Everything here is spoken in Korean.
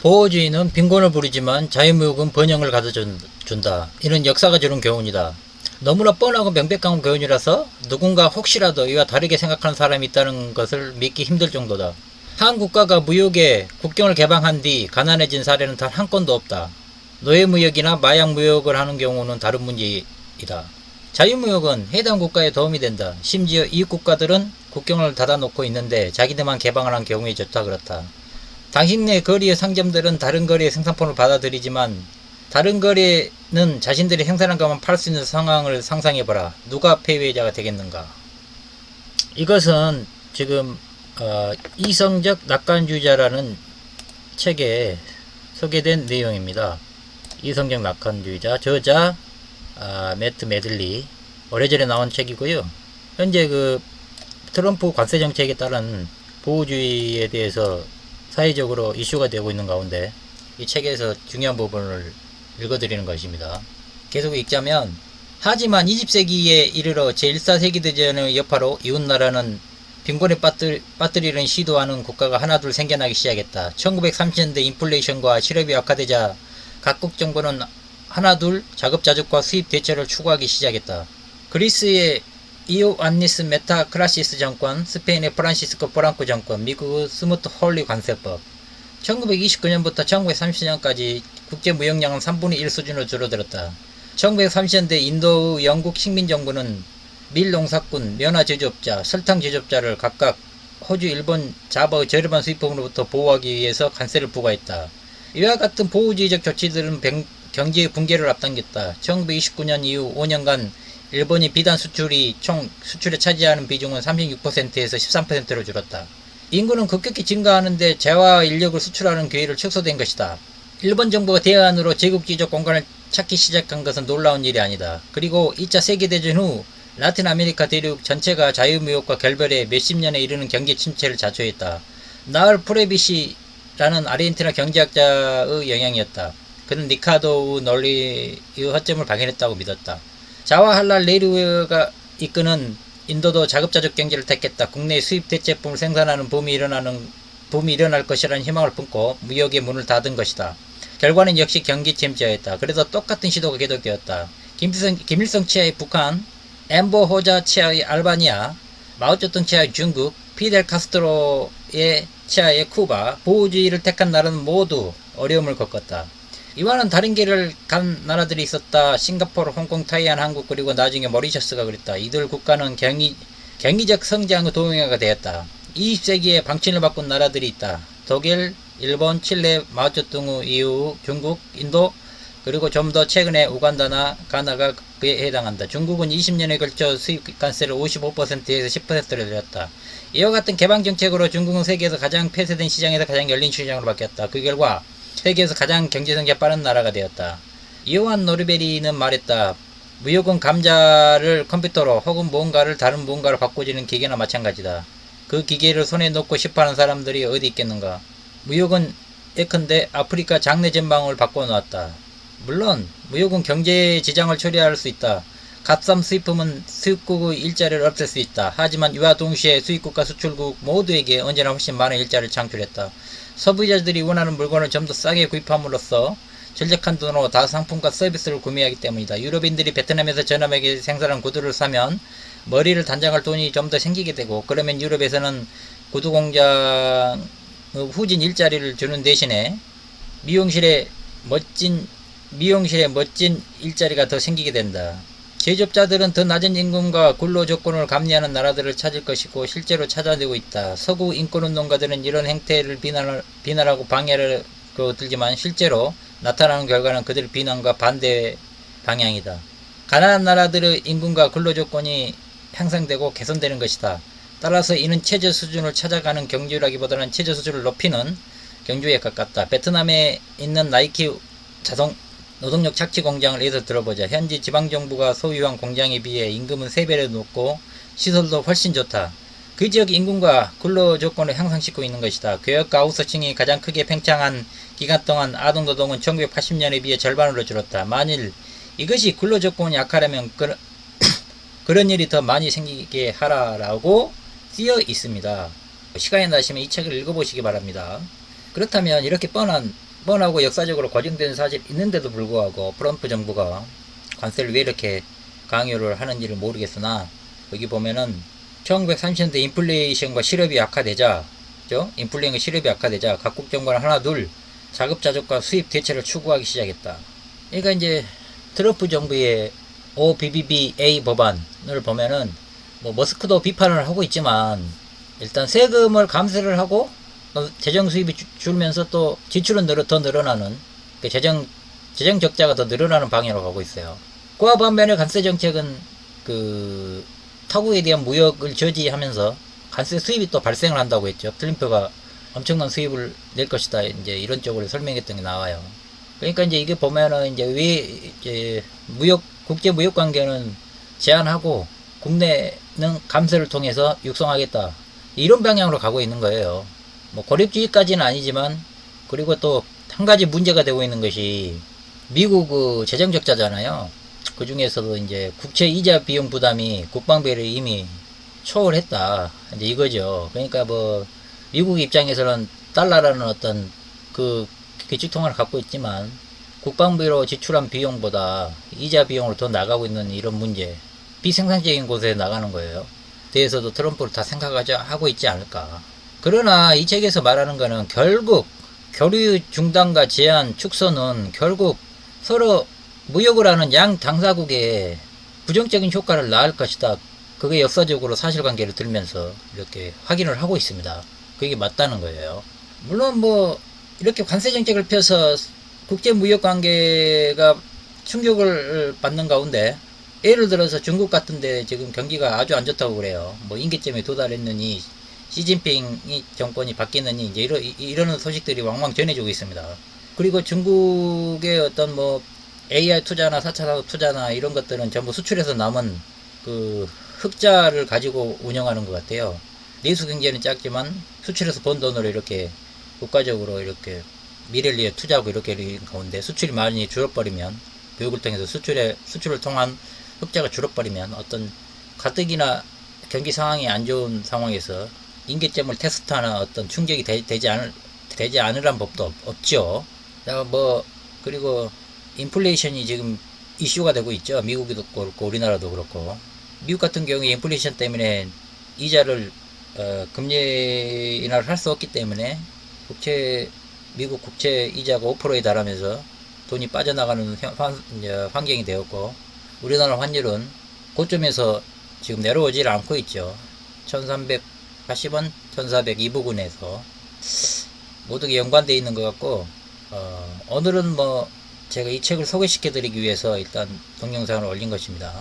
보호주의는 빈곤을 부리지만 자유무역은 번영을 가져준다. 이는 역사가 주는 교훈이다. 너무나 뻔하고 명백한 교훈이라서 누군가 혹시라도 이와 다르게 생각하는 사람이 있다는 것을 믿기 힘들 정도다. 한 국가가 무역에 국경을 개방한 뒤 가난해진 사례는 단 한 건도 없다. 노예무역이나 마약무역을 하는 경우는 다른 문제이다. 자유무역은 해당 국가에 도움이 된다. 심지어 이웃 국가들은 국경을 닫아놓고 있는데 자기들만 개방을 한 경우에 좋다 그렇다. 당신네 거리의 상점들은 다른 거리의 생산품을 받아들이지만 다른 거리는 자신들이 생산한 것만 팔 수 있는 상황을 상상해봐라. 누가 패배자가 되겠는가. 이것은 지금 이성적 낙관주의자라는 책에 소개된 내용입니다. 이성적 낙관주의자 저자 매트 메들리, 오래전에 나온 책이고요. 현재 그 트럼프 관세 정책에 따른 보호주의에 대해서 사회적으로 이슈가 되고 있는 가운데 이 책에서 중요한 부분을 읽어드리는 것입니다. 계속 읽자면, 하지만 20세기에 이르러 제1차 세계대전의 여파로 이웃나라는 빈곤에 빠뜨리는 시도하는 국가가 하나둘 생겨나기 시작했다. 1930년대 인플레이션과 실업이 악화되자 각국 정부는 하나둘 자급자족과 수입 대처를 추구하기 시작했다. 그리스의 이오안니스 메타크라시스 정권, 스페인의 프란시스코 프랑코 정권, 미국의 스무트 홀리 관세법. 1929년부터 1930년까지 국제무역량은 3분의 1 수준으로 줄어들었다. 1930년대 인도의 영국 식민정부는 밀농사꾼, 면화제조업자, 설탕제조업자를 각각 호주, 일본, 자바의 저렴한 수입품으로부터 보호하기 위해서 관세를 부과했다. 이와 같은 보호주의적 조치들은 경제의 붕괴를 앞당겼다. 1929년 이후 5년간 일본이 비단 수출이 총 수출에 차지하는 비중은 36%에서 13%로 줄었다. 인구는 급격히 증가하는데 재화 인력을 수출하는 기회를 축소된 것이다. 일본 정부가 대안으로 제국주의적 공간을 찾기 시작한 것은 놀라운 일이 아니다. 그리고 2차 세계대전 후 라틴 아메리카 대륙 전체가 자유무역과 결별해 몇십 년에 이르는 경제 침체를 자초했다. 나을 프레비시라는 아르헨티나 경제학자의 영향이었다. 그는 리카도의 논리의 허점을 발견했다고 믿었다. 자와 할랄 네루가 이끄는 인도도 자급자족 경제를 택했다. 국내 수입 대체품을 생산하는 붐이 일어날 것이라는 희망을 품고 무역의 문을 닫은 것이다. 결과는 역시 경기 침체였다. 그래도 똑같은 시도가 계속되었다. 김일성 치하의 북한, 엠보 호자 치하의 알바니아, 마오쩌둥 치하의 중국, 피델 카스트로의 치하의 쿠바, 보호주의를 택한 나라는 모두 어려움을 겪었다. 이와는 다른 길을 간 나라들이 있었다. 싱가포르, 홍콩, 타이완, 한국, 그리고 나중에 모리셔스가 그랬다. 이들 국가는 경의적 성장의 동행하가 되었다. 20세기에 방침을 바꾼 나라들이 있다. 독일, 일본, 칠레, 마오쩌둥 이후 중국, 인도, 그리고 좀 더 최근에 우간다나 가나가 그에 해당한다. 중국은 20년에 걸쳐 수입 관세를 55%에서 10%로 늘렸다. 이와 같은 개방 정책으로 중국은 세계에서 가장 폐쇄된 시장에서 가장 열린 시장으로 바뀌었다. 그 결과 세계에서 가장 경제성장 빠른 나라가 되었다. 이오한 노르베리는 말했다. 무역은 감자를 컴퓨터로 혹은 무언가를 다른 무언가로 바꿔주는 기계나 마찬가지다. 그 기계를 손에 놓고 싶어하는 사람들이 어디 있겠는가. 무역은 예컨대 아프리카 장내 전방을 바꿔놓았다. 물론 무역은 경제 지장을 초래할 수 있다. 값싼 수입품은 수입국의 일자리를 없앨 수 있다. 하지만 이와 동시에 수입국과 수출국 모두에게 언제나 훨씬 많은 일자리를 창출했다. 소비자들이 원하는 물건을 좀 더 싸게 구입함으로써 절약한 돈으로 다상품과 서비스를 구매하기 때문이다. 유럽인들이 베트남에서 저렴하게 생산한 구두를 사면 머리를 단장할 돈이 좀 더 생기게 되고, 그러면 유럽에서는 구두 공장 후진 일자리를 주는 대신에 미용실에 멋진 일자리가 더 생기게 된다. 제조업자들은 더 낮은 임금과 근로 조건을 감리하는 나라들을 찾을 것이고 실제로 찾아내고 있다. 서구 인권운동가들은 이런 행태를 비난하고 방해를 들지만 실제로 나타나는 결과는 그들의 비난과 반대 방향이다. 가난한 나라들의 임금과 근로 조건이 향상되고 개선되는 것이다. 따라서 이는 최저 수준을 찾아가는 경주라기보다는 최저 수준을 높이는 경주에 가깝다. 베트남에 있는 나이키 노동력 착취 공장을 예를 들어보자. 현지 지방정부가 소유한 공장에 비해 임금은 3배로 높고 시설도 훨씬 좋다. 그 지역 임금과 근로 조건을 향상시키고 있는 것이다. 교역과 아웃소싱이 가장 크게 팽창한 기간 동안 아동노동은 1980년에 비해 절반으로 줄었다. 만일 이것이 근로 조건이 약하려면 그런 일이 더 많이 생기게 하라라고 쓰여 있습니다. 시간이 나시면 이 책을 읽어보시기 바랍니다. 그렇다면 이렇게 뻔한 뻔하고 역사적으로 고증된 사실 있는데도 불구하고 트럼프 정부가 관세를 왜 이렇게 강요를 하는지를 모르겠으나, 여기 보면은 1930년대 인플레이션과 실업이 악화되자, 그죠? 인플레이션과 실업이 악화되자 각국 정부는 하나둘 자급자족과 수입 대체를 추구하기 시작했다. 그러니까 이제 트럼프 정부의 OBBBA 법안을 보면은 뭐 머스크도 비판을 하고 있지만, 일단 세금을 감세를 하고 재정 수입이 줄면서 또 지출은 더 늘어나는, 재정 적자가 더 늘어나는 방향으로 가고 있어요. 그와 반면에 관세 정책은 그 타국에 대한 무역을 저지하면서 관세 수입이 또 발생을 한다고 했죠. 트럼프가 엄청난 수입을 낼 것이다, 이제 이런 쪽으로 설명했던 게 나와요. 그러니까 이제 이게 보면은 이제 왜 이제 국제 무역 관계는 제한하고 국내는 감세를 통해서 육성하겠다, 이런 방향으로 가고 있는 거예요. 뭐 고립주의까지는 아니지만, 그리고 또 한 가지 문제가 되고 있는 것이 미국 그 재정 적자잖아요. 그 중에서도 이제 국채 이자 비용 부담이 국방비를 이미 초월했다, 이제 이거죠. 그러니까 뭐 미국 입장에서는 달러라는 어떤 그 기축통화를 갖고 있지만 국방비로 지출한 비용보다 이자 비용으로 더 나가고 있는 이런 문제, 비생산적인 곳에 나가는 거예요. 대해서도 트럼프를 다 생각하고 있지 않을까. 그러나 이 책에서 말하는 거는 결국 교류 중단과 제한 축소는 결국 서로 무역을 하는 양 당사국에 부정적인 효과를 낳을 것이다. 그게 역사적으로 사실관계를 들면서 이렇게 확인을 하고 있습니다. 그게 맞다는 거예요. 물론 뭐 이렇게 관세 정책을 펴서 국제 무역 관계가 충격을 받는 가운데, 예를 들어서 중국 같은데 지금 경기가 아주 안 좋다고 그래요. 뭐 임기점에 도달했느니 시진핑 정권이 바뀌느니 이제 이러는 소식들이 왕왕 전해지고 있습니다. 그리고 중국의 어떤 뭐 AI 투자나 4차 산업 투자나 이런 것들은 전부 수출해서 남은 그 흑자를 가지고 운영하는 것 같아요. 내수 경제는 작지만 수출해서 번 돈으로 이렇게 국가적으로 이렇게 미래리에 투자하고 이렇게 되는 가운데, 수출이 많이 줄어버리면, 교육을 통해서 수출을 통한 흑자가 줄어버리면 어떤 가뜩이나 경기 상황이 안 좋은 상황에서 임계점을 테스트하는 어떤 충격이 되지 않으란 법도 없죠. 뭐 그리고 인플레이션이 지금 이슈가 되고 있죠. 미국도 그렇고 우리나라도 그렇고. 미국 같은 경우에 인플레이션 때문에 이자를 금리 인하를 할 수 없기 때문에 미국 국채 이자가 5%에 달하면서 돈이 빠져나가는 환경이 되었고, 우리나라 환율은 고점에서 지금 내려오질 않고 있죠. 1380원, 1400 이 부근에서 모두 연관되어 있는 것 같고, 오늘은 뭐 제가 이 책을 소개시켜 드리기 위해서 일단 동영상을 올린 것입니다.